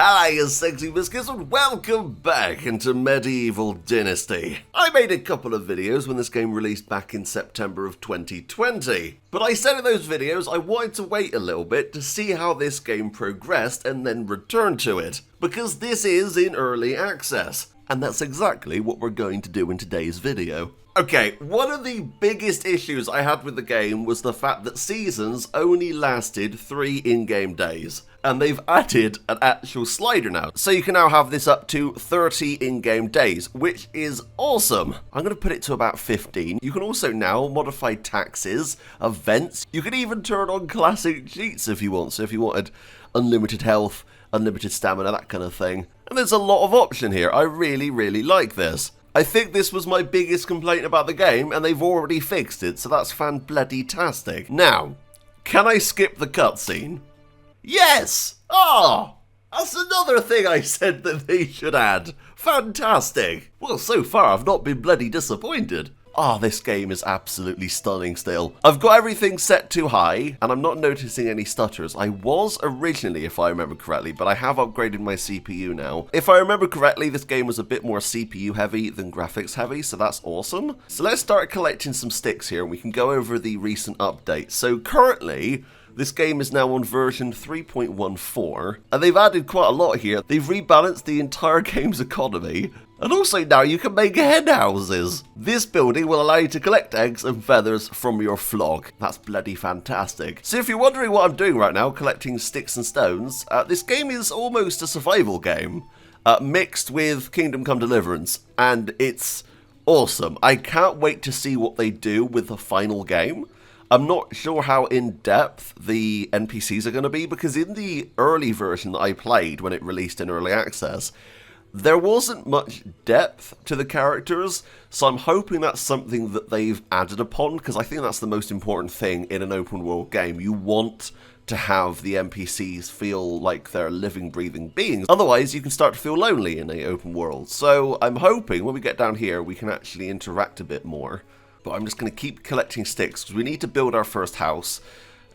Hi, you sexy biscuits, and welcome back into Medieval Dynasty. I made a couple of videos when this game released back in September of 2020, but I said in those videos I wanted to wait a little bit to see how this game progressed and then return to it, because this is in early access, and that's exactly what we're going to do in today's video. Okay, one of the biggest issues I had with the game was the fact that seasons only lasted 3 in-game days. And they've added an actual slider now. So you can now have this up to 30 in-game days, which is awesome. I'm going to put it to about 15. You can also now modify taxes, events. You can even turn on classic cheats if you want. So if you wanted unlimited health, unlimited stamina, that kind of thing. And there's a lot of option here. I really like this. I think this was my biggest complaint about the game, and they've already fixed it, so that's fan-bloody-tastic. Now, can I skip the cutscene? Yes! Oh! That's another thing I said that they should add. Fantastic! Well, so far I've not been bloody disappointed. This game is absolutely stunning still. I've got everything set to high, and I'm not noticing any stutters. I was originally, if I remember correctly, but I have upgraded my CPU now. If I remember correctly, this game was a bit more CPU heavy than graphics heavy, so that's awesome. So let's start collecting some sticks here, and we can go over the recent updates. So currently, this game is now on version 3.14, and they've added quite a lot here. They've rebalanced the entire game's economy, and also now you can make hen houses. This building will allow you to collect eggs and feathers from your flock. That's bloody fantastic. So if you're wondering what I'm doing right now, collecting sticks and stones, this game is almost a survival game, mixed with Kingdom Come Deliverance, and it's awesome. I can't wait to see what they do with the final game. I'm not sure how in-depth the NPCs are going to be, because in the early version that I played when it released in early access, there wasn't much depth to the characters, so I'm hoping that's something that they've added upon, because I think that's the most important thing in an open world game. You want to have the NPCs feel like they're living, breathing beings. Otherwise, you can start to feel lonely in an open world. So I'm hoping when we get down here, we can actually interact a bit more. But I'm just going to keep collecting sticks, because we need to build our first house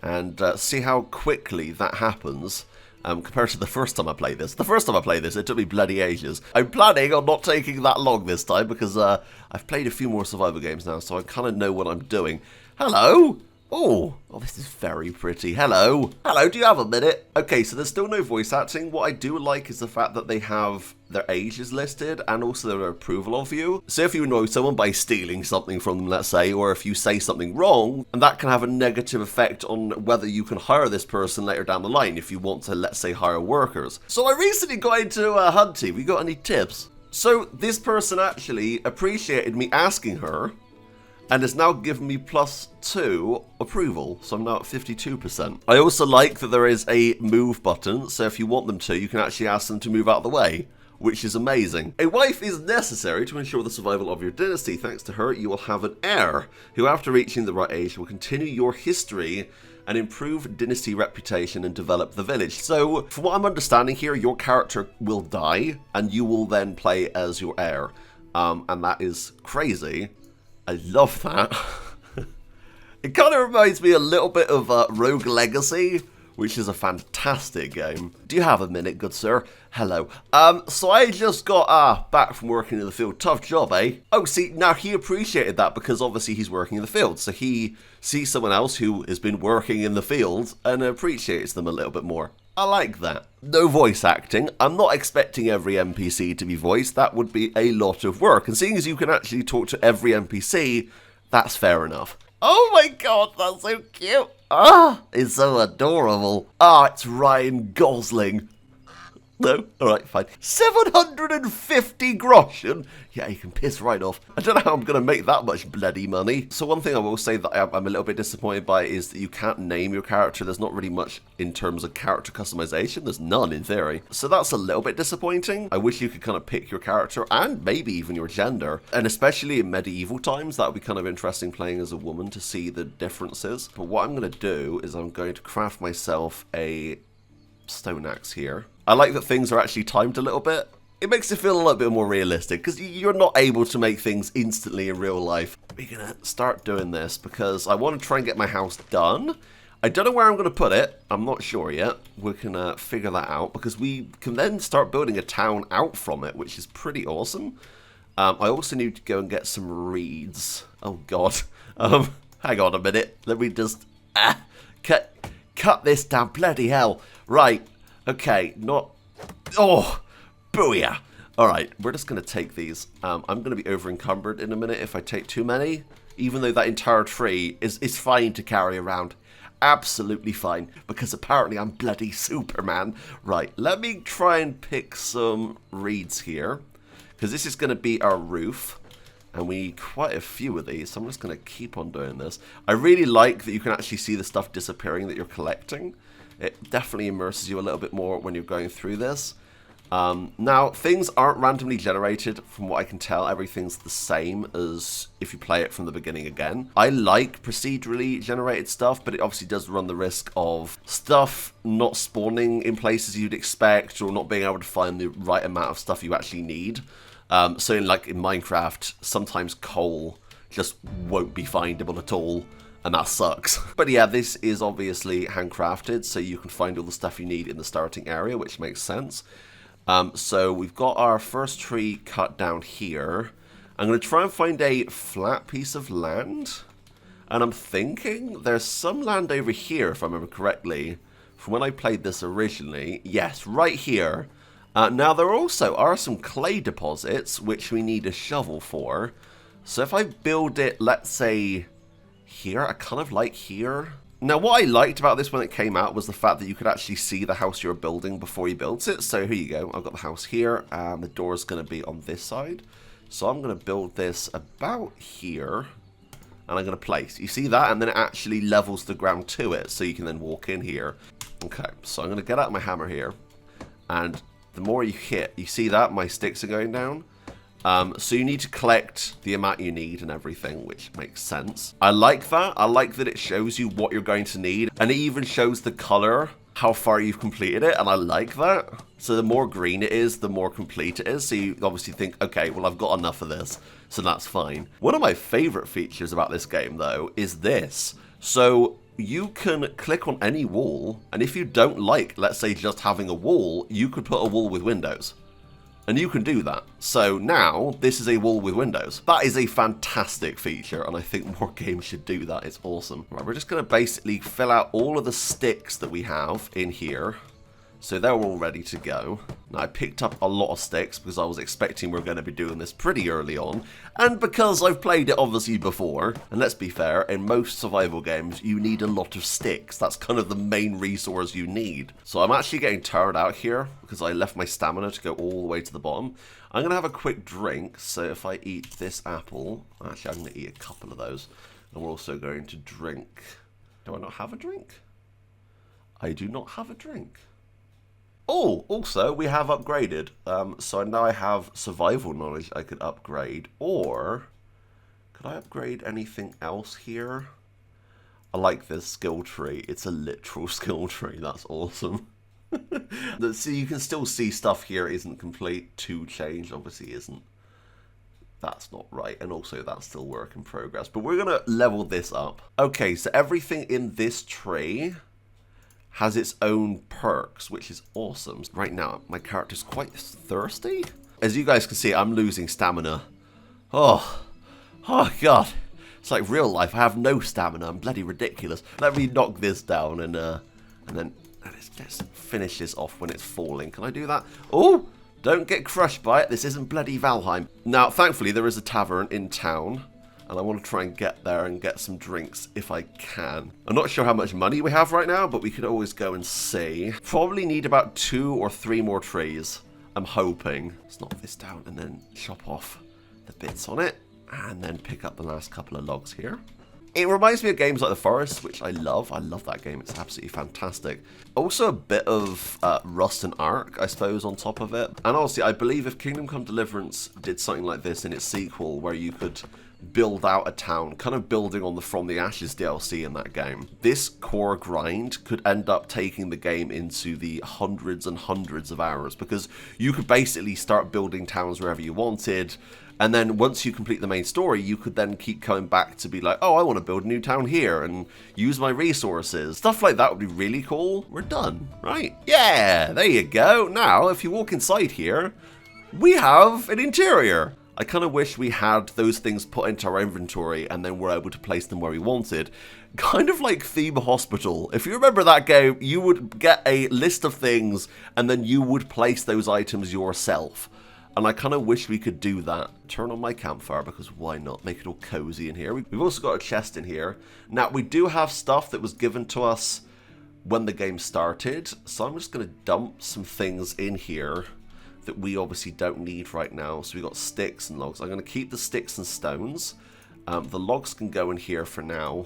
and see how quickly that happens compared to the first time I played this. The first time I played this, it took me bloody ages. I'm planning on not taking that long this time, because I've played a few more survival games now, so I kind of know what I'm doing. Hello? Oh, this is very pretty. Hello. Hello, do you have a minute? Okay, so there's still no voice acting. What I do like is the fact that they have their ages listed and also their approval of you. So if you annoy someone by stealing something from them, let's say, or if you say something wrong, and that can have a negative effect on whether you can hire this person later down the line if you want to, let's say, hire workers. So I recently got into hunting. We got any tips? So this person actually appreciated me asking her, and has now given me +2 approval, so I'm now at 52%. I also like that there is a move button, so if you want them to, you can actually ask them to move out of the way, which is amazing. A wife is necessary to ensure the survival of your dynasty. Thanks to her, you will have an heir, who after reaching the right age will continue your history and improve dynasty reputation and develop the village. So, from what I'm understanding here, your character will die, and you will then play as your heir, and that is crazy. I love that. It kind of reminds me a little bit of Rogue Legacy, which is a fantastic game. Do you have a minute, good sir? Hello. So I just got back from working in the field. Tough job, eh? Oh, see, now he appreciated that because obviously he's working in the field. So he sees someone else who has been working in the field and appreciates them a little bit more. I like that. No voice acting. I'm not expecting every NPC to be voiced. That would be a lot of work. And seeing as you can actually talk to every NPC, that's fair enough. Oh my god, that's so cute. It's so adorable. It's Ryan Gosling. No? Alright, fine. 750 groschen? Yeah, you can piss right off. I don't know how I'm going to make that much bloody money. So one thing I will say that I'm a little bit disappointed by is that you can't name your character. There's not really much in terms of character customization. There's none in theory. So that's a little bit disappointing. I wish you could kind of pick your character and maybe even your gender. And especially in medieval times, that would be kind of interesting playing as a woman to see the differences. But what I'm going to do is I'm going to craft myself a stone axe here. I like that things are actually timed a little bit. It makes it feel a little bit more realistic because you're not able to make things instantly in real life. We're gonna start doing this because I want to try and get my house done. I don't know where I'm going to put it. I'm not sure yet. We can figure that out because we can then start building a town out from it, which is pretty awesome. I also need to go and get some reeds. Oh, God. Hang on a minute. Let me just cut this down. Bloody hell. Right. Okay. Not... Oh, booyah. All right. We're just going to take these. I'm going to be over-encumbered in a minute if I take too many. Even though that entire tree is fine to carry around. Absolutely fine. Because apparently I'm bloody Superman. Right. Let me try and pick some reeds here. Because this is going to be our roof. And we need quite a few of these. So I'm just going to keep on doing this. I really like that you can actually see the stuff disappearing that you're collecting. It definitely immerses you a little bit more when you're going through this. Now, things aren't randomly generated. From what I can tell, everything's the same as if you play it from the beginning again. I like procedurally generated stuff, but it obviously does run the risk of stuff not spawning in places you'd expect or not being able to find the right amount of stuff you actually need. So in Minecraft, sometimes coal just won't be findable at all. And that sucks. But yeah, this is obviously handcrafted, so you can find all the stuff you need in the starting area, which makes sense. So we've got our first tree cut down here. I'm going to try and find a flat piece of land. And I'm thinking there's some land over here, if I remember correctly, from when I played this originally. Yes, right here. Now, there also are some clay deposits, which we need a shovel for. So if I build it, let's say, here, I kind of like here. Now, what I liked about this when it came out was the fact that you could actually see the house you were building before you built it. So here you go. I've got the house here, and the door is going to be on this side. So I'm going to build this about here, and I'm going to place. You see that? And then it actually levels the ground to it, so you can then walk in here. Okay, so I'm going to get out my hammer here, and the more you hit, you see that? My sticks are going down. So you need to collect the amount you need and everything, which makes sense. I like that. I like that it shows you what you're going to need. And it even shows the color, how far you've completed it. And I like that. So the more green it is, the more complete it is. So you obviously think, okay, well, I've got enough of this. So that's fine. One of my favorite features about this game, though, is this. So you can click on any wall. And if you don't like, let's say, just having a wall, you could put a wall with windows. And you can do that. So now, this is a wall with windows. That is a fantastic feature, and I think more games should do that. It's awesome. Right, we're just going to basically fill out all of the sticks that we have in here. So they're all ready to go. Now, I picked up a lot of sticks because I was expecting we were going to be doing this pretty early on. And because I've played it obviously before, and let's be fair, in most survival games, you need a lot of sticks. That's kind of the main resource you need. So I'm actually getting tired out here because I left my stamina to go all the way to the bottom. I'm going to have a quick drink. So if I eat this apple, actually I'm going to eat a couple of those. And we're also going to drink. Do I not have a drink? I do not have a drink. Oh, also, we have upgraded. So now I have survival knowledge I could upgrade. Or, could I upgrade anything else here? I like this skill tree. It's a literal skill tree. That's awesome. So you can still see stuff here isn't complete. To change, obviously isn't. That's not right. And also, that's still work in progress. But we're going to level this up. Okay, so everything in this tree has its own perks, which is awesome. Right now, my character's quite thirsty. As you guys can see, I'm losing stamina. Oh God. It's like real life. I have no stamina. I'm bloody ridiculous. Let me knock this down and then let's finish this off when it's falling. Can I do that? Oh, don't get crushed by it. This isn't bloody Valheim. Now, thankfully, there is a tavern in town. And I want to try and get there and get some drinks if I can. I'm not sure how much money we have right now, but we could always go and see. Probably need about 2 or 3 more trees. I'm hoping. Let's knock this down and then chop off the bits on it. And then pick up the last couple of logs here. It reminds me of games like The Forest, which I love. I love that game. It's absolutely fantastic. Also a bit of Rust and Ark, I suppose, on top of it. And honestly, I believe if Kingdom Come Deliverance did something like this in its sequel, where you could build out a town, kind of building on the From the Ashes DLC in that game. This core grind could end up taking the game into the hundreds and hundreds of hours, because you could basically start building towns wherever you wanted, and then once you complete the main story, you could then keep coming back to be like, oh, I want to build a new town here and use my resources. Stuff like that would be really cool. We're done, right? Yeah, there you go. Now, if you walk inside here, we have an interior. I kind of wish we had those things put into our inventory and then we're able to place them where we wanted. Kind of like Theme Hospital. If you remember that game, you would get a list of things and then you would place those items yourself. And I kind of wish we could do that. Turn on my campfire, because why not? Make it all cozy in here. We've also got a chest in here. Now, we do have stuff that was given to us when the game started. So I'm just going to dump some things in here that we obviously don't need right now. So we got sticks and logs. I'm going to keep the sticks and stones. The logs can go in here for now,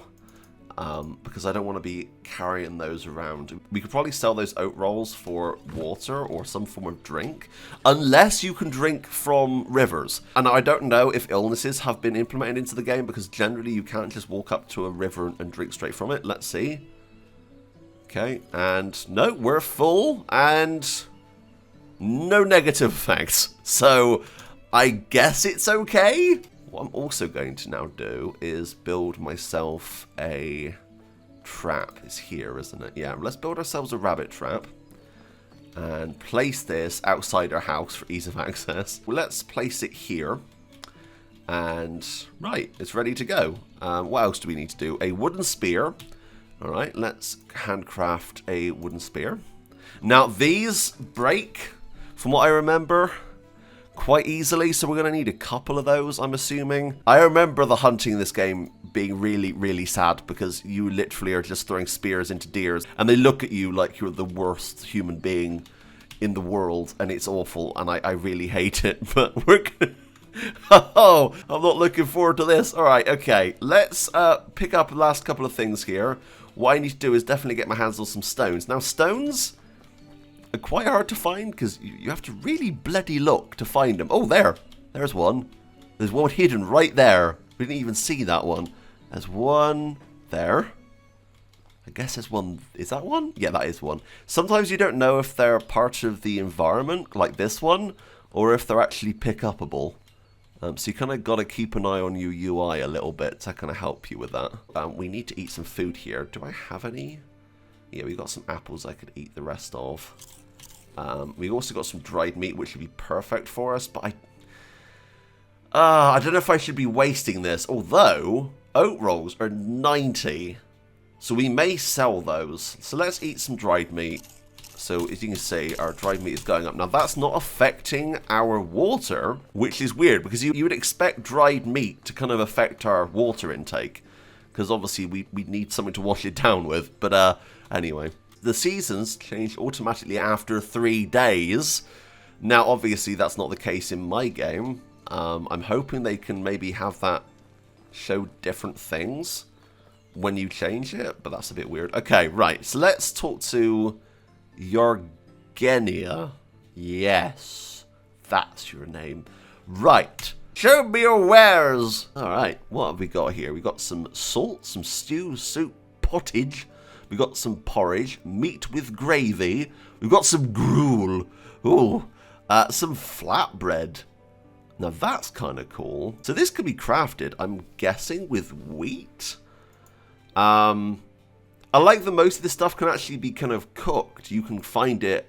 because I don't want to be carrying those around. We could probably sell those oat rolls for water or some form of drink, unless you can drink from rivers. And I don't know if illnesses have been implemented into the game, because generally you can't just walk up to a river and drink straight from it. Let's see. Okay, and no, we're full, and no negative effects. So I guess it's okay. What I'm also going to now do is build myself a trap. It's here, isn't it? Yeah, let's build ourselves a rabbit trap and place this outside our house for ease of access. Well, let's place it here. And right, it's ready to go. What else do we need to do? A wooden spear. All right, let's handcraft a wooden spear. Now, these break, from what I remember, quite easily, so we're going to need a couple of those, I'm assuming. I remember the hunting in this game being really, really sad, because you literally are just throwing spears into deers, and they look at you like you're the worst human being in the world, and it's awful, and I really hate it, but we're gonna... Oh, I'm not looking forward to this. Alright, okay, let's pick up the last couple of things here. What I need to do is definitely get my hands on some stones. Now, stones are quite hard to find, because you have to really bloody look to find them. Oh, there's one. There's one hidden right there. We didn't even see that one. There's one there. I guess there's one. Is that one? Yeah, that is one. Sometimes you don't know if they're part of the environment, like this one, or if they're actually pick-upable. So you kind of got to keep an eye on your UI a little bit to kind of help you with that. We need to eat some food here. Do I have any? Yeah, we got some apples I could eat the rest of. We also got some dried meat, which would be perfect for us, but I don't know if I should be wasting this, although oat rolls are 90, so we may sell those. So let's eat some dried meat. So as you can see, our dried meat is going up. Now, that's not affecting our water, which is weird, because you would expect dried meat to kind of affect our water intake, because obviously we need something to wash it down with. But anyway, the seasons change automatically after 3 days. Now, obviously, that's not the case in my game. I'm hoping they can maybe have that show different things when you change it, but that's a bit weird. Okay, right, so let's talk to Yorgenia. Yes, that's your name. Right, show me your wares. All right, what have we got here? We got some salt, some stew, soup, pottage. We got some porridge, meat with gravy. We've got some gruel. Ooh, some flatbread. Now that's kind of cool. So this could be crafted, I'm guessing, with wheat. I like that most of this stuff can actually be kind of cooked. You can find the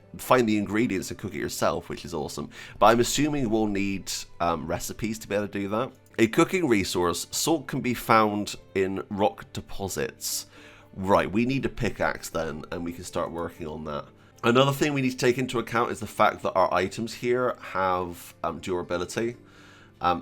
ingredients and cook it yourself, which is awesome. But I'm assuming we'll need recipes to be able to do that. A cooking resource, salt can be found in rock deposits. Right, we need a pickaxe then, and we can start working on that. Another thing we need to take into account is the fact that our items here have durability.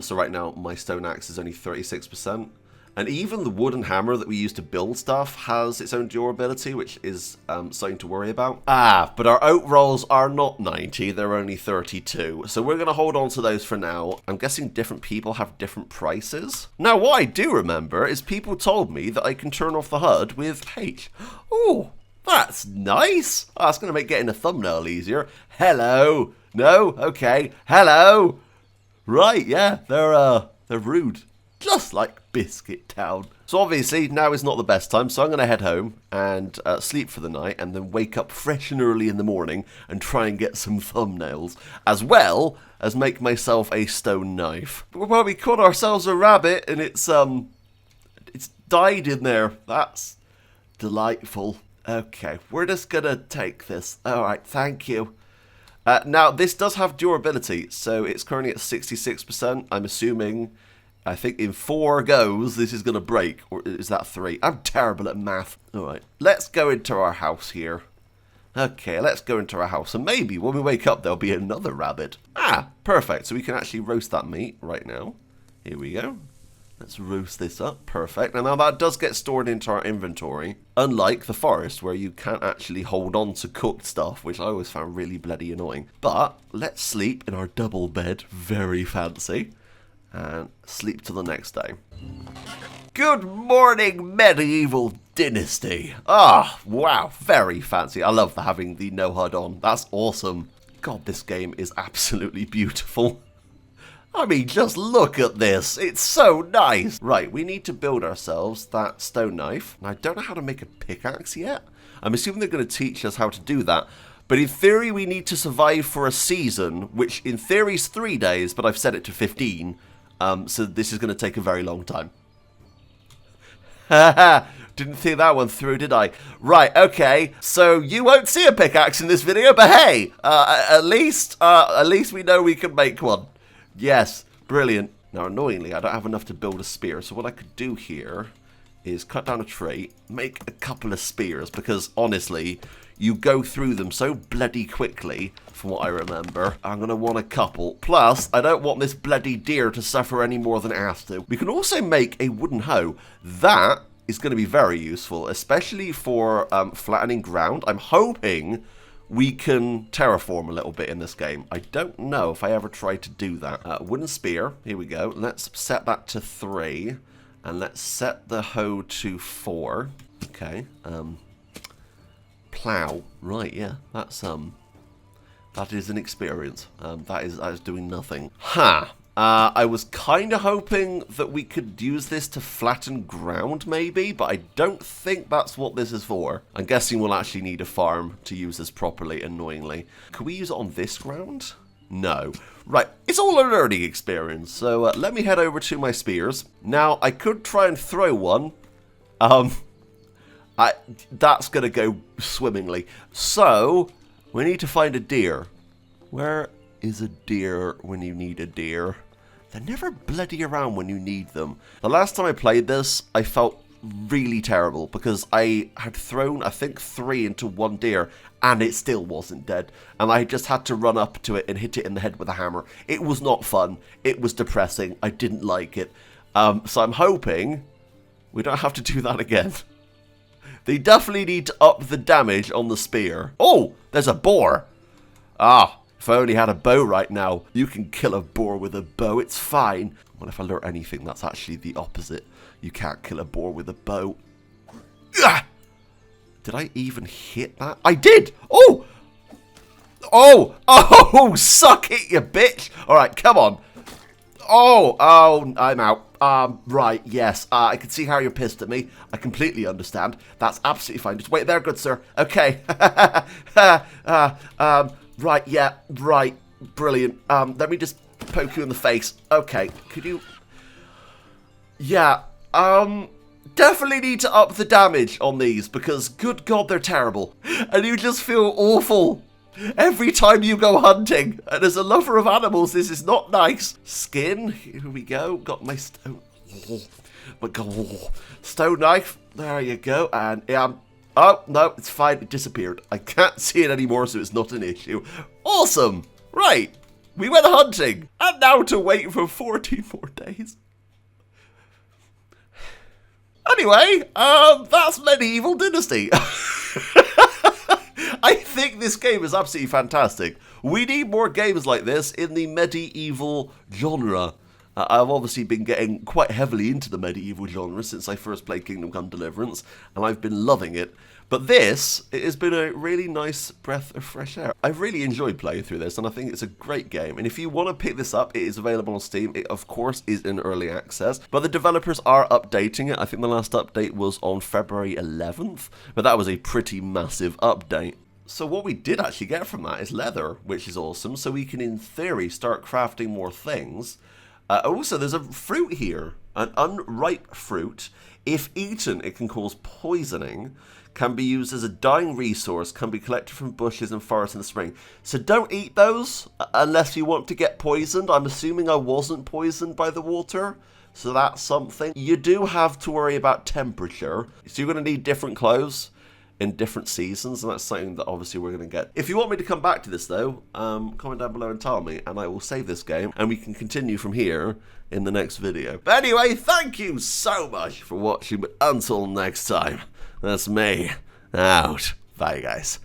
So right now, my stone axe is only 36%. And even the wooden hammer that we use to build stuff has its own durability, which is something to worry about. But our oat rolls are not 90, they're only 32. So we're going to hold on to those for now. I'm guessing different people have different prices. Now, what I do remember is people told me that I can turn off the HUD with H. Oh, that's nice. Oh, that's going to make getting a thumbnail easier. Hello. No? Okay. Hello. Right, yeah, they're rude. just like Biscuit Town. So obviously now is not the best time, so I'm going to head home and sleep for the night and then wake up fresh and early in the morning and try and get some thumbnails, as well as make myself a stone knife. Well, we caught ourselves a rabbit and it's died in there. That's delightful. Okay, we're just going to take this. Alright, thank you. Now, this does have durability, so it's currently at 66%. I'm assuming, I think in 4 goes, this is going to break. Or is that 3? I'm terrible at math. Alright, let's go into our house here. Okay, let's go into our house. And maybe when we wake up, there'll be another rabbit. Ah, perfect. So we can actually roast that meat right now. Here we go. Let's roast this up. Perfect. And now that does get stored into our inventory. Unlike the forest, where you can't actually hold on to cooked stuff, which I always found really bloody annoying. But let's sleep in our double bed. Very fancy. And sleep till the next day. Good morning, Medieval Dynasty. Ah, wow. Very fancy. I love having the no HUD on. That's awesome. God, this game is absolutely beautiful. I mean, just look at this. It's so nice. Right, we need to build ourselves that stone knife. And I don't know how to make a pickaxe yet. I'm assuming they're going to teach us how to do that. But in theory, we need to survive for a season, which in theory is 3 days, but I've set it to 15. So this is going to take a very long time. Haha, didn't think that one through, did I? Right, okay. So you won't see a pickaxe in this video, but hey, at least we know we can make one. Yes, brilliant. Now, annoyingly, I don't have enough to build a spear, so what I could do here is cut down a tree, make a couple of spears, because honestly, you go through them so bloody quickly, from what I remember. I'm going to want a couple. Plus, I don't want this bloody deer to suffer any more than it has to. We can also make a wooden hoe. That is going to be very useful, especially for flattening ground. I'm hoping we can terraform a little bit in this game. I don't know if I ever tried to do that. Wooden spear, here we go. Let's set that to 3. And let's set the hoe to 4. Okay. Plow. Right, yeah. That's that is an experience. That is doing nothing. Ha! I was kind of hoping that we could use this to flatten ground, maybe, but I don't think that's what this is for. I'm guessing we'll actually need a farm to use this properly, annoyingly. Can we use it on this ground? No. Right, it's all a learning experience, so let me head over to my spears. Now, I could try and throw one. That's going to go swimmingly. So, we need to find a deer. Where is a deer when you need a deer? They're never bloody around when you need them. The last time I played this, I felt really terrible because I had thrown, I think, 3 into one deer and it still wasn't dead. And I just had to run up to it and hit it in the head with a hammer. It was not fun. It was depressing. I didn't like it. So I'm hoping we don't have to do that again. They definitely need to up the damage on the spear. Oh, there's a boar. Ah. If I only had a bow right now, you can kill a boar with a bow, it's fine. What if I learn anything that's actually the opposite? You can't kill a boar with a bow. Ugh! Did I even hit that? I did! Oh! Oh! Oh! Suck it, you bitch! Alright, come on. Oh! Oh, I'm out. Right, yes. I can see how you're pissed at me. I completely understand. That's absolutely fine. Just wait there, good sir. Okay. Right, yeah, right, brilliant. Let me just poke you in the face. Okay, could you... Yeah, definitely need to up the damage on these because, good God, they're terrible. And you just feel awful every time you go hunting. And as a lover of animals, this is not nice. Skin, here we go. Got my stone... My God, stone knife. There you go. And, oh, no, it's fine. It disappeared. I can't see it anymore, so it's not an issue. Awesome. Right. We went hunting. And now to wait for 14 more days. Anyway, that's Medieval Dynasty. I think this game is absolutely fantastic. We need more games like this in the medieval genre. I've obviously been getting quite heavily into the medieval genre since I first played Kingdom Come Deliverance, and I've been loving it. But this, it has been a really nice breath of fresh air. I've really enjoyed playing through this, and I think it's a great game. And if you want to pick this up, it is available on Steam. It, of course, is in early access, but the developers are updating it. I think the last update was on February 11th, but that was a pretty massive update. So what we did actually get from that is leather, which is awesome, so we can, in theory, start crafting more things. Also, there's a fruit here, an unripe fruit. If eaten, it can cause poisoning, can be used as a dying resource, can be collected from bushes and forests in the spring. So don't eat those unless you want to get poisoned. I'm assuming I wasn't poisoned by the water, so that's something. You do have to worry about temperature, so you're going to need different clothes in different seasons, and that's something that obviously we're going to get. If you want me to come back to this though, comment down below and tell me, and I will save this game, and we can continue from here in the next video. But anyway, thank you so much for watching, but until next time, that's me, out. Bye guys.